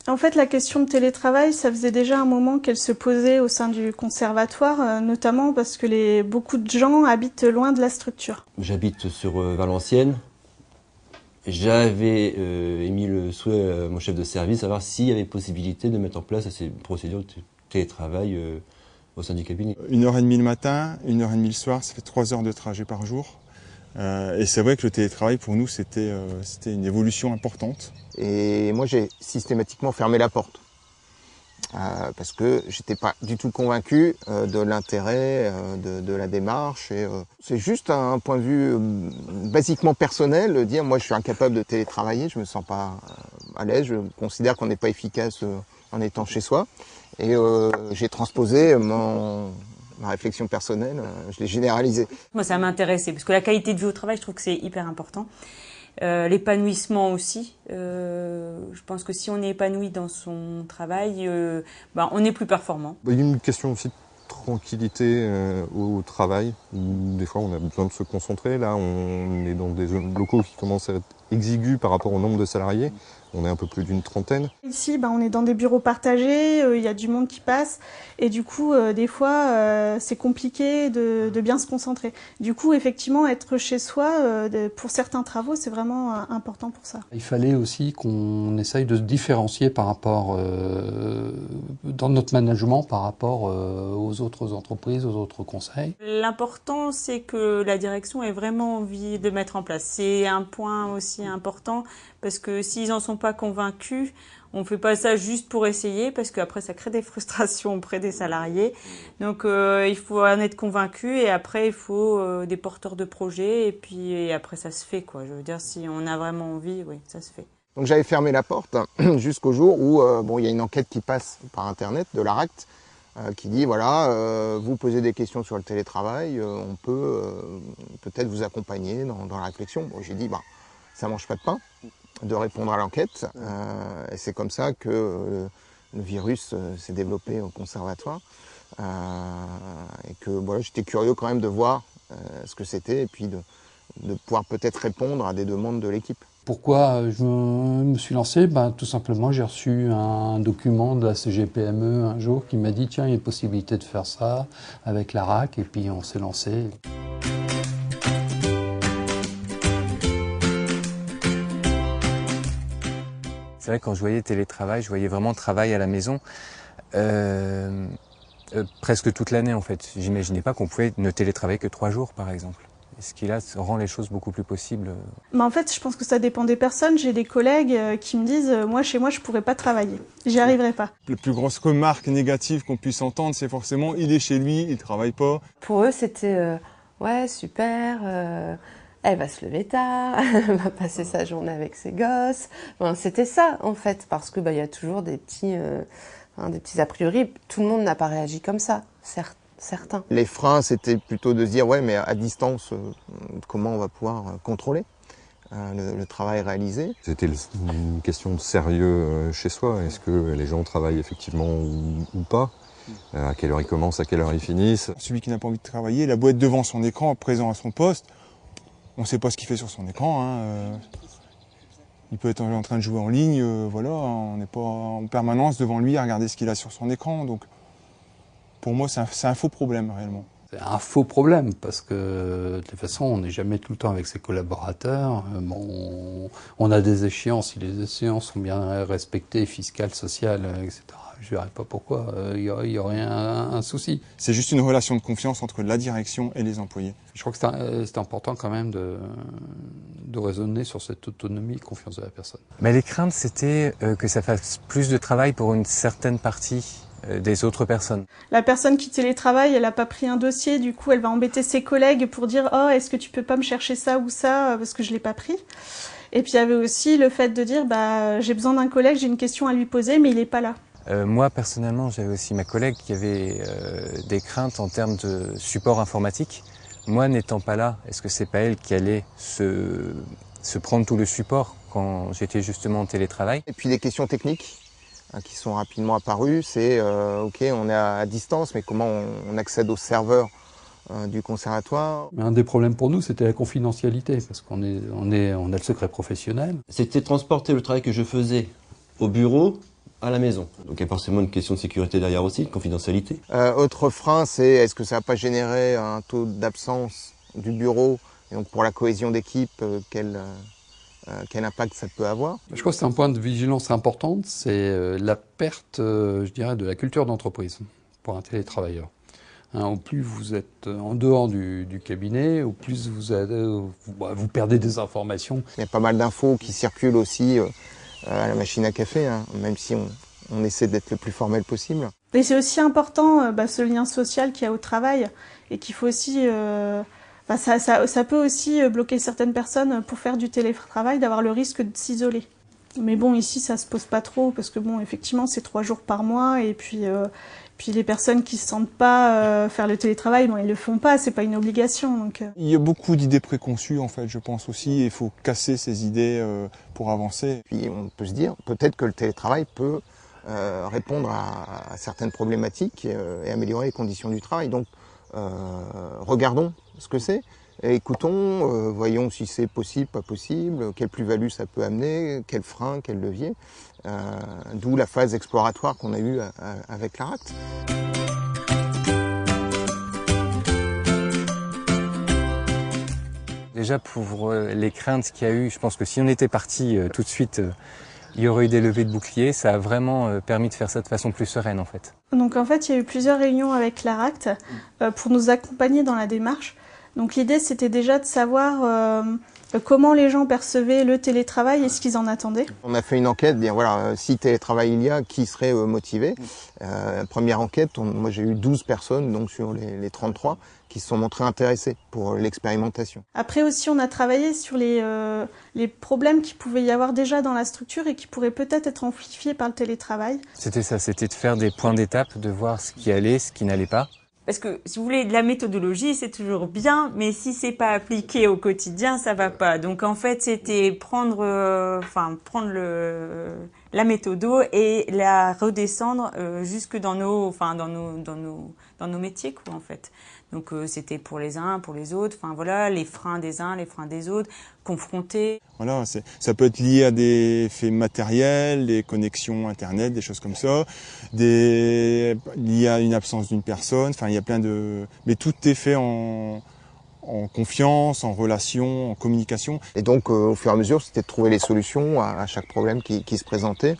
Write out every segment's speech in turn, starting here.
En fait, la question de télétravail, ça faisait déjà un moment qu'elle se posait au sein du conservatoire, notamment parce que beaucoup de gens habitent loin de la structure. J'habite sur Valenciennes. J'avais émis le souhait à mon chef de service, savoir s'il y avait possibilité de mettre en place ces procédures de télétravail au sein du cabinet. 1h30 le matin, 1h30 le soir, ça fait 3 heures de trajet par jour. Et c'est vrai que le télétravail, pour nous, c'était une évolution importante. Et moi, j'ai systématiquement fermé la porte. Parce que j'étais pas du tout convaincu de l'intérêt de la démarche. C'est juste un point de vue basiquement personnel, dire moi je suis incapable de télétravailler, je me sens pas à l'aise, je considère qu'on n'est pas efficace en étant chez soi. Et j'ai transposé ma réflexion personnelle, je l'ai généralisée. Moi ça m'intéressait, parce que la qualité de vie au travail, je trouve que c'est hyper important. L'épanouissement aussi. Je pense que si on est épanoui dans son travail, on est plus performant. Il y a une question aussi de tranquillité au travail. Des fois, on a besoin de se concentrer. Là, on est dans des locaux qui commencent à être exigus par rapport au nombre de salariés. On est un peu plus d'une trentaine. Ici, on est dans des bureaux partagés, il y a du monde qui passe, et du coup, des fois, c'est compliqué de bien se concentrer. Du coup, effectivement, être chez soi, pour certains travaux, c'est vraiment important pour ça. Il fallait aussi qu'on essaye de se différencier par rapport, dans notre management, par rapport aux autres entreprises, aux autres conseils. L'important, c'est que la direction ait vraiment envie de mettre en place. C'est un point aussi important, parce que s'ils en sont pas convaincus, on fait pas ça juste pour essayer, parce qu'après ça crée des frustrations auprès des salariés. Donc il faut en être convaincu, et après il faut des porteurs de projets, et après ça se fait, quoi. Je veux dire, si on a vraiment envie, oui, ça se fait. Donc j'avais fermé la porte jusqu'au jour où il y a une enquête qui passe par internet de l'ARACT qui dit voilà, vous posez des questions sur le télétravail, on peut peut-être vous accompagner dans la réflexion. Bon, j'ai dit ça mange pas de pain de répondre à l'enquête, et c'est comme ça que le virus s'est développé au conservatoire, et que j'étais curieux quand même de voir ce que c'était, et puis de pouvoir peut-être répondre à des demandes de l'équipe. Pourquoi je me suis lancé? Tout simplement, j'ai reçu un document de la CGPME un jour qui m'a dit tiens, il y a une possibilité de faire ça avec l'ARAC, et puis on s'est lancé. C'est vrai que quand je voyais télétravail, je voyais vraiment travail à la maison presque toute l'année en fait. J'imaginais pas qu'on pouvait ne télétravailler que 3 jours par exemple. Ce qui là rend les choses beaucoup plus possibles. En fait, je pense que ça dépend des personnes. J'ai des collègues qui me disent moi chez moi je pourrais pas travailler, j'y arriverai pas. La plus grosse remarque négative qu'on puisse entendre, c'est forcément il est chez lui, il travaille pas. Pour eux, c'était ouais super. Elle va se lever tard, elle va passer sa journée avec ses gosses. C'était ça en fait, parce que y a toujours des petits a priori. Tout le monde n'a pas réagi comme ça, certains. Les freins, c'était plutôt de se dire ouais, mais à distance, comment on va pouvoir contrôler le travail réalisé. C'était une question de sérieux chez soi. Est-ce que les gens travaillent effectivement ou pas? À quelle heure ils commencent, à quelle heure ils finissent? Celui qui n'a pas envie de travailler, la boîte devant son écran, présent à son poste. On ne sait pas ce qu'il fait sur son écran. Il peut être en train de jouer en ligne, on n'est pas en permanence devant lui à regarder ce qu'il a sur son écran. Donc, pour moi, c'est un faux problème réellement. C'est un faux problème parce que de toute façon, on n'est jamais tout le temps avec ses collaborateurs. On a des échéances. Si les échéances sont bien respectées, fiscales, sociales, etc., je ne verrais pas pourquoi il y aurait un souci. C'est juste une relation de confiance entre la direction et les employés. Je crois que c'est important quand même de raisonner sur cette autonomie et confiance de la personne. Mais les craintes, c'était que ça fasse plus de travail pour une certaine partie des autres personnes. La personne qui télétravaille, elle n'a pas pris un dossier, du coup elle va embêter ses collègues pour dire « Oh, est-ce que tu peux pas me chercher ça ou ça parce que je l'ai pas pris ?» Et puis il y avait aussi le fait de dire j'ai besoin d'un collègue, j'ai une question à lui poser, mais il n'est pas là. Moi, personnellement, j'avais aussi ma collègue qui avait des craintes en termes de support informatique. Moi, n'étant pas là, est-ce que c'est pas elle qui allait se prendre tout le support quand j'étais justement en télétravail? Et puis les questions techniques qui sont rapidement apparues, c'est ok, on est à distance, mais comment on accède au serveur du conservatoire? Un des problèmes pour nous, c'était la confidentialité, parce qu'on a le secret professionnel. C'était transporter le travail que je faisais au bureau à la maison. Donc il y a forcément une question de sécurité derrière aussi, de confidentialité. Autre frein, c'est est-ce que ça va pas générer un taux d'absence du bureau, et donc pour la cohésion d'équipe, quel impact ça peut avoir? Je crois que c'est un point de vigilance importante, c'est la perte, je dirais, de la culture d'entreprise pour un télétravailleur. Au plus vous êtes en dehors du cabinet, au plus vous perdez des informations. Il y a pas mal d'infos qui circulent aussi à la machine à café, même si on essaie d'être le plus formel possible. Et c'est aussi important ce lien social qu'il y a au travail et qu'il faut aussi... ça peut aussi bloquer certaines personnes pour faire du télétravail, d'avoir le risque de s'isoler. Mais bon, ici, ça se pose pas trop parce que bon, effectivement, c'est 3 jours par mois et puis les personnes qui se sentent pas faire le télétravail, ils le font pas, c'est pas une obligation. Donc, Il y a beaucoup d'idées préconçues en fait, je pense aussi, et il faut casser ces idées pour avancer. Puis on peut se dire, peut-être que le télétravail peut répondre à certaines problématiques et améliorer les conditions du travail. Donc regardons ce que c'est, écoutons, voyons si c'est possible, pas possible, quelle plus-value ça peut amener, quel frein, quel levier. D'où la phase exploratoire qu'on a eue avec l'ARACT. Déjà pour les craintes qu'il y a eu, je pense que si on était parti tout de suite, il y aurait eu des levées de boucliers. Ça a vraiment permis de faire ça de façon plus sereine en fait. Donc en fait, il y a eu plusieurs réunions avec l'ARACT pour nous accompagner dans la démarche. Donc l'idée, c'était déjà de savoir comment les gens percevaient le télétravail et ce qu'ils en attendaient. On a fait une enquête, bien voilà, si télétravail il y a, qui serait motivé. Première enquête, moi j'ai eu 12 personnes donc sur les 33 qui se sont montrées intéressées pour l'expérimentation. Après aussi, on a travaillé sur les problèmes qu'il pouvait y avoir déjà dans la structure et qui pourraient peut-être être amplifiés par le télétravail. C'était ça, c'était de faire des points d'étape, de voir ce qui allait, ce qui n'allait pas. Parce que, si vous voulez, de la méthodologie, c'est toujours bien, mais si c'est pas appliqué au quotidien, ça va pas. Donc, en fait, c'était prendre la méthodo et la redescendre jusque dans nos métiers, quoi, en fait. Donc, c'était pour les uns, pour les autres. Enfin, voilà, les freins des uns, les freins des autres, confrontés. Voilà, ça peut être lié à des faits matériels, des connexions Internet, des choses comme ça, lié à une absence d'une personne. Enfin, il y a plein de... Mais tout est fait en confiance, en relation, en communication. Et donc, au fur et à mesure, c'était de trouver les solutions à chaque problème qui se présentait,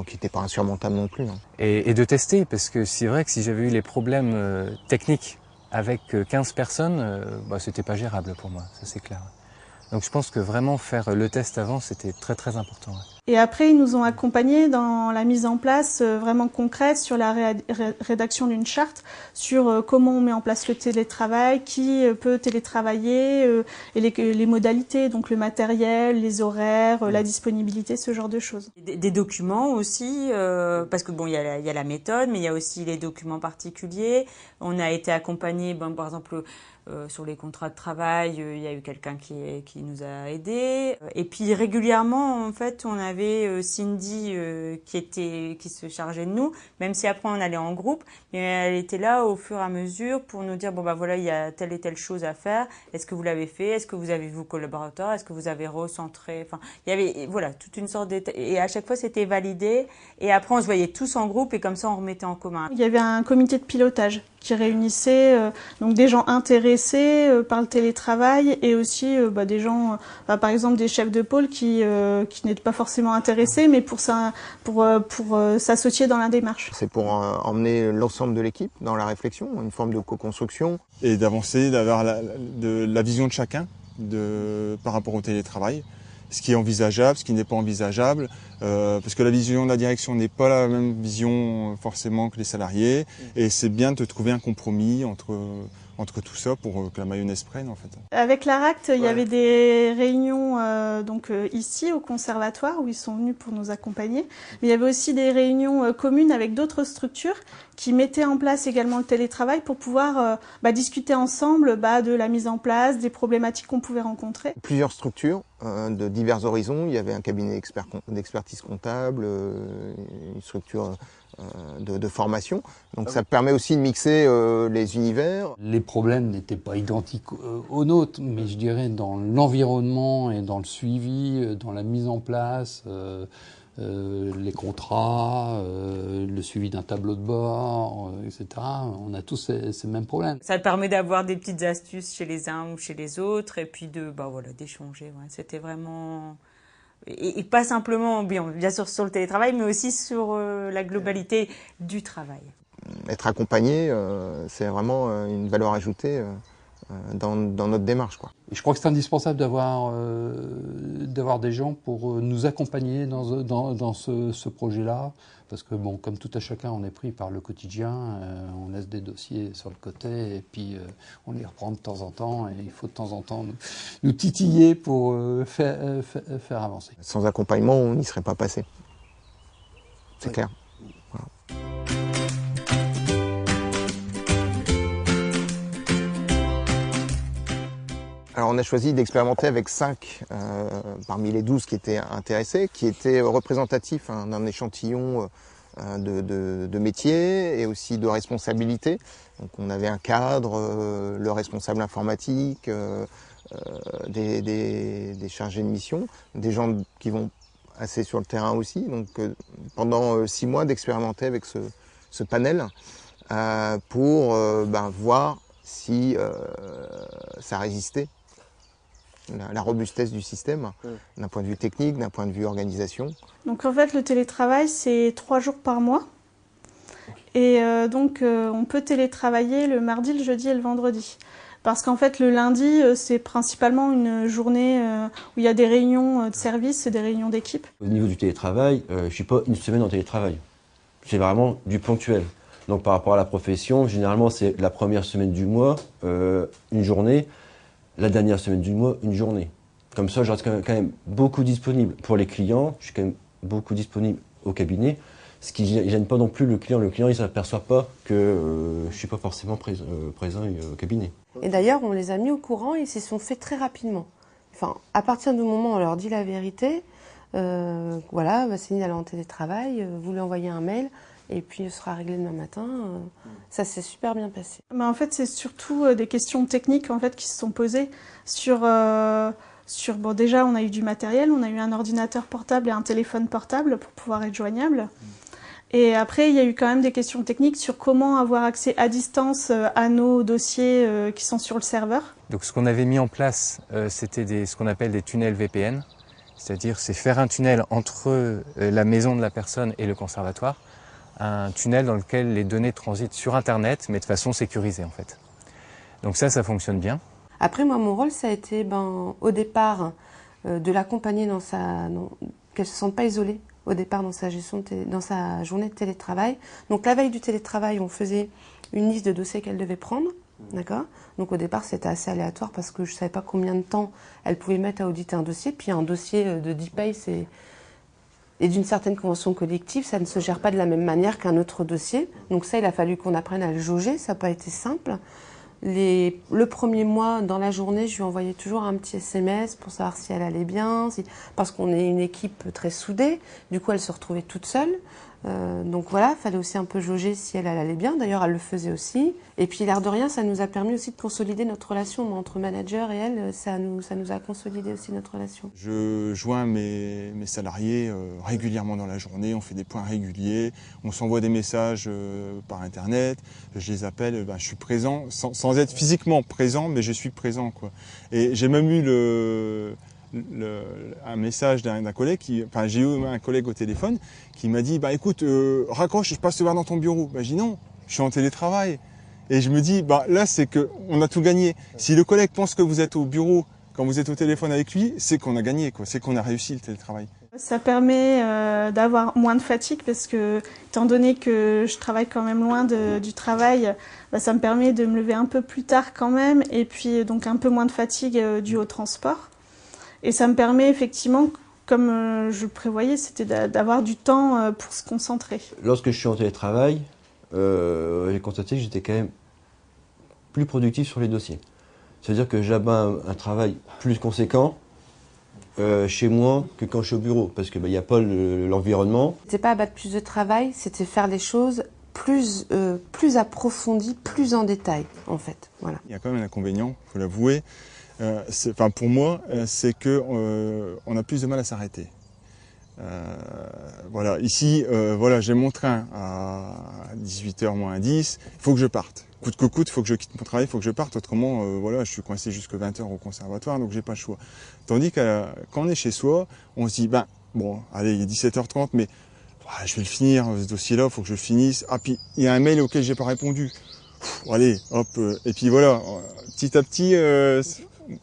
qui n'était pas insurmontable non plus. Et de tester, parce que c'est vrai que si j'avais eu les problèmes techniques avec 15 personnes, c'était pas gérable pour moi, ça c'est clair. Donc je pense que vraiment faire le test avant, c'était très très important. Ouais. Et après, ils nous ont accompagnés dans la mise en place vraiment concrète sur la rédaction d'une charte, sur comment on met en place le télétravail, qui peut télétravailler, et les modalités, donc le matériel, les horaires, la disponibilité, ce genre de choses. Des documents aussi, parce que bon, il y a la méthode, mais il y a aussi les documents particuliers. On a été accompagnés, par exemple, sur les contrats de travail, il y a eu quelqu'un qui nous a aidés. Et puis régulièrement, en fait, on avait Cindy qui se chargeait de nous, même si après on allait en groupe, mais elle était là au fur et à mesure pour nous dire voilà, il y a telle et telle chose à faire. Est-ce que vous l'avez fait? Est-ce que vous avez vu vos collaborateurs? Est-ce que vous avez recentré? Enfin, il y avait toute une sorte et à chaque fois c'était validé. Et après on se voyait tous en groupe et comme ça on remettait en commun. Il y avait un comité de pilotage qui réunissait donc des gens intéressés par le télétravail et aussi des gens, par exemple des chefs de pôle qui n'étaient pas forcément intéressés, mais pour s'associer dans la démarche. C'est pour emmener l'ensemble de l'équipe dans la réflexion, une forme de co-construction. Et d'avancer, d'avoir la vision de chacun par rapport au télétravail. Ce qui est envisageable, ce qui n'est pas envisageable, parce que la vision de la direction n'est pas la même vision forcément que les salariés, et c'est bien de trouver un compromis entre entre tout ça pour que la mayonnaise prenne en fait. Avec l'ARACT, il y avait des réunions ici au conservatoire où ils sont venus pour nous accompagner. Mais il y avait aussi des réunions communes avec d'autres structures qui mettaient en place également le télétravail pour pouvoir discuter ensemble de la mise en place, des problématiques qu'on pouvait rencontrer. Plusieurs structures de divers horizons. Il y avait un cabinet d'expertise comptable, une structure de formation. Donc ça permet aussi de mixer les univers. Les problèmes n'étaient pas identiques aux nôtres, mais je dirais dans l'environnement et dans le suivi, dans la mise en place, les contrats, le suivi d'un tableau de bord, etc. On a tous ces mêmes problèmes. Ça permet d'avoir des petites astuces chez les uns ou chez les autres et puis d'échanger. Ouais. C'était vraiment... Et pas simplement, bien sûr sur le télétravail, mais aussi sur la globalité du travail. Être accompagné, c'est vraiment une valeur ajoutée dans notre démarche, quoi. Et je crois que c'est indispensable d'avoir des gens pour nous accompagner dans ce projet-là, parce que comme tout à chacun, on est pris par le quotidien, on laisse des dossiers sur le côté et puis on les reprend de temps en temps, et il faut de temps en temps nous titiller pour faire avancer. Sans accompagnement, on n'y serait pas passé. C'est clair. Voilà. Alors on a choisi d'expérimenter avec 5 parmi les 12 qui étaient intéressés, qui étaient représentatifs d'un échantillon de métiers et aussi de responsabilités. Donc on avait un cadre, le responsable informatique, des chargés de mission, des gens qui vont assez sur le terrain aussi. Donc pendant 6 mois d'expérimenter avec ce panel pour voir si ça résistait. La robustesse du système, d'un point de vue technique, d'un point de vue organisation. Donc en fait, le télétravail, c'est 3 jours par mois. Et donc, on peut télétravailler le mardi, le jeudi et le vendredi. Parce qu'en fait, le lundi, c'est principalement une journée où il y a des réunions de service et des réunions d'équipe. Au niveau du télétravail, je ne suis pas une semaine en télétravail. C'est vraiment du ponctuel. Donc par rapport à la profession, généralement, c'est la première semaine du mois, une journée. La dernière semaine du mois, une journée. Comme ça, je reste quand même beaucoup disponible pour les clients. Je suis quand même beaucoup disponible au cabinet. Ce qui ne gêne pas non plus le client. Le client, il ne s'aperçoit pas que je ne suis pas forcément présent au cabinet. Et d'ailleurs, on les a mis au courant et ils s'y sont fait très rapidement. Enfin, à partir du moment où on leur dit la vérité, Céline elle est en télétravail, vous lui envoyez un mail, et puis il sera réglé demain matin. Ça s'est super bien passé. En fait, c'est surtout des questions techniques qui se sont posées sur déjà, on a eu du matériel, on a eu un ordinateur portable et un téléphone portable pour pouvoir être joignable. Et après, il y a eu quand même des questions techniques sur comment avoir accès à distance à nos dossiers qui sont sur le serveur. Donc ce qu'on avait mis en place, c'était ce qu'on appelle des tunnels VPN. C'est-à-dire, c'est faire un tunnel entre la maison de la personne et le conservatoire. Un tunnel dans lequel les données transitent sur Internet, mais de façon sécurisée en fait. Donc ça fonctionne bien. Après, moi, mon rôle, ça a été, au départ, de l'accompagner qu'elle ne se sente pas isolée au départ dans sa journée de télétravail. Donc la veille du télétravail, on faisait une liste de dossiers qu'elle devait prendre. D'accord ? Donc au départ, c'était assez aléatoire parce que je ne savais pas combien de temps elle pouvait mettre à auditer un dossier. Puis un dossier de DPay, et d'une certaine convention collective, ça ne se gère pas de la même manière qu'un autre dossier. Donc ça, il a fallu qu'on apprenne à le jauger, ça n'a pas été simple. Le premier mois, dans la journée, je lui envoyais toujours un petit SMS pour savoir si elle allait bien, parce qu'on est une équipe très soudée. Du coup, elle se retrouvait toute seule. Donc voilà, il fallait aussi un peu jauger si elle allait bien. D'ailleurs, elle le faisait aussi. Et puis, l'air de rien, ça nous a permis aussi de consolider notre relation entre manager et elle. Ça nous a consolidé aussi notre relation. Je joins mes salariés régulièrement dans la journée. On fait des points réguliers. On s'envoie des messages par Internet. Je les appelle. Je suis présent, sans être physiquement présent, mais je suis présent, quoi. Et j'ai même eu un message d'un collègue j'ai eu un collègue au téléphone qui m'a dit écoute, raccroche, je passe te voir dans ton bureau. Je dis non, je suis en télétravail. Et je me dis là, c'est que on a tout gagné. Si le collègue pense que vous êtes au bureau quand vous êtes au téléphone avec lui, c'est qu'on a gagné, quoi. C'est qu'on a réussi le télétravail. Ça permet d'avoir moins de fatigue parce que, étant donné que je travaille quand même loin du travail, ça me permet de me lever un peu plus tard quand même et puis donc un peu moins de fatigue due au transport. Et ça me permet effectivement, comme je le prévoyais, c'était d'avoir du temps pour se concentrer. Lorsque je suis en télétravail, j'ai constaté que j'étais quand même plus productif sur les dossiers. C'est-à-dire que j'abats un travail plus conséquent chez moi que quand je suis au bureau, parce que y a pas l'environnement. C'était pas abattre plus de travail, c'était faire les choses plus approfondies, plus en détail, en fait. Voilà. Il y a quand même un inconvénient, il faut l'avouer. Pour moi, c'est que on a plus de mal à s'arrêter. Voilà, ici, voilà, j'ai mon train à 18h moins 10, il faut que je parte. Coûte que coûte, il faut que je quitte mon travail, il faut que je parte, autrement, voilà, je suis coincé jusqu'à 20h au conservatoire, donc j'ai pas le choix. Tandis que quand on est chez soi, on se dit, bon, allez, il est 17h30, mais je vais le finir, ce dossier-là, il faut que je le finisse. Ah, puis il y a un mail auquel j'ai pas répondu. Allez, hop, et puis voilà, petit à petit,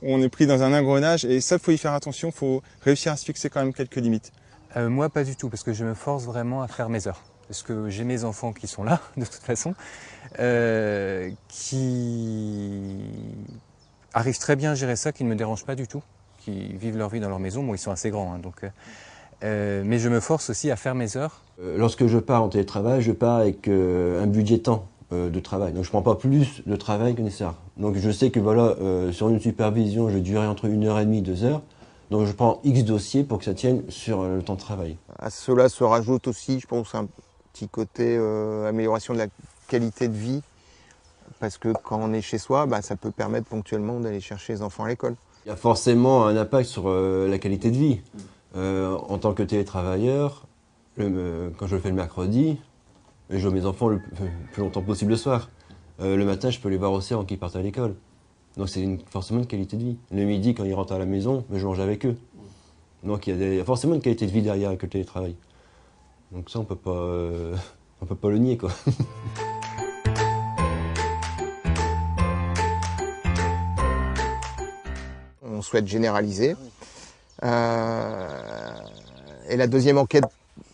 on est pris dans un engrenage, et ça, il faut y faire attention, il faut réussir à se fixer quand même quelques limites. Moi, pas du tout, parce que je me force vraiment à faire mes heures. Parce que j'ai mes enfants qui sont là, de toute façon, qui arrivent très bien à gérer ça, qui ne me dérangent pas du tout, qui vivent leur vie dans leur maison. Bon, ils sont assez grands, hein, donc, mais je me force aussi à faire mes heures. Lorsque je pars en télétravail, je pars avec un budget temps de travail. Donc je prends pas plus de travail que nécessaire. Donc je sais que voilà, sur une supervision, je vais durer entre 1h30 et 2 heures. Donc je prends X dossiers pour que ça tienne sur le temps de travail. À cela se rajoute aussi, je pense, un petit côté amélioration de la qualité de vie. Parce que quand on est chez soi, ça peut permettre ponctuellement d'aller chercher les enfants à l'école. Il y a forcément un impact sur la qualité de vie. En tant que télétravailleur, quand je le fais le mercredi, je vois mes enfants le plus longtemps possible le soir. Le matin, je peux les voir aussi avant qu'ils partent à l'école. Donc c'est forcément une qualité de vie. Le midi, quand ils rentrent à la maison, je mange avec eux. Donc il y a forcément une qualité de vie derrière avec le télétravail. Donc ça, on peut pas le nier, quoi. On souhaite généraliser. Et la deuxième enquête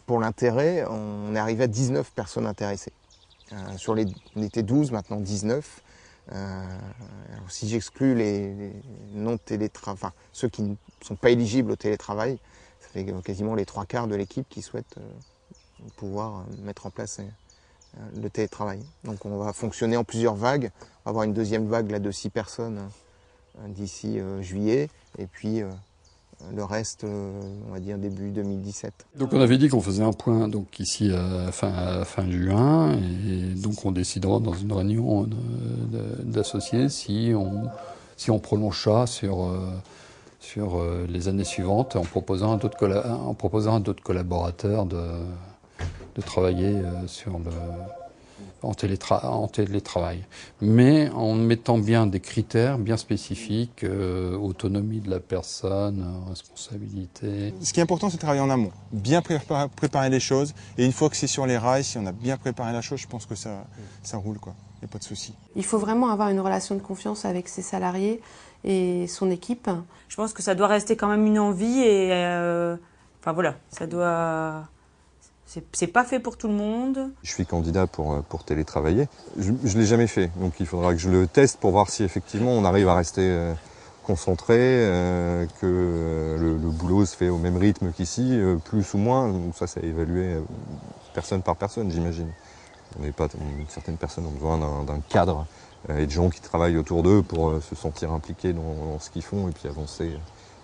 pour l'intérêt, on est arrivé à 19 personnes intéressées. On était 12, maintenant 19. Si j'exclus les non-télétravail, ceux qui ne sont pas éligibles au télétravail, ça fait quasiment les 3/4 de l'équipe qui souhaitent pouvoir mettre en place le télétravail. Donc on va fonctionner en plusieurs vagues. On va avoir une deuxième vague là, de 6 personnes d'ici juillet, et puis le reste, on va dire début 2017. Donc on avait dit qu'on faisait un point donc ici à fin juin, et donc on décidera dans une réunion d'associés si on prolonge ça sur les années suivantes, en proposant à d'autres collaborateurs de travailler en télétravail, mais en mettant bien des critères bien spécifiques, autonomie de la personne, responsabilité. Ce qui est important, c'est de travailler en amont, bien préparer les choses, et une fois que c'est sur les rails, si on a bien préparé la chose, je pense que ça roule, quoi. Il n'y a pas de souci. Il faut vraiment avoir une relation de confiance avec ses salariés et son équipe. Je pense que ça doit rester quand même une envie et enfin voilà, ça doit. C'est pas fait pour tout le monde. Je suis candidat pour télétravailler. Je ne l'ai jamais fait, donc il faudra que je le teste pour voir si effectivement on arrive à rester concentré, que le boulot se fait au même rythme qu'ici, plus ou moins. Donc ça, c'est évalué personne par personne, j'imagine. Certaines personnes ont besoin d'un cadre et de gens qui travaillent autour d'eux pour se sentir impliqués dans ce qu'ils font et puis avancer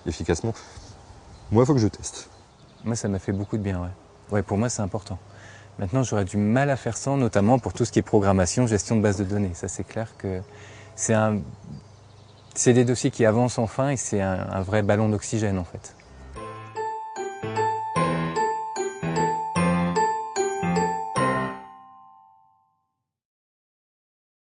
efficacement. Moi, il faut que je teste. Moi, ça m'a fait beaucoup de bien, ouais. Ouais, pour moi, c'est important. Maintenant, j'aurais du mal à faire ça, notamment pour tout ce qui est programmation, gestion de base de données. Ça, c'est clair que c'est des dossiers qui avancent enfin et c'est un vrai ballon d'oxygène, en fait.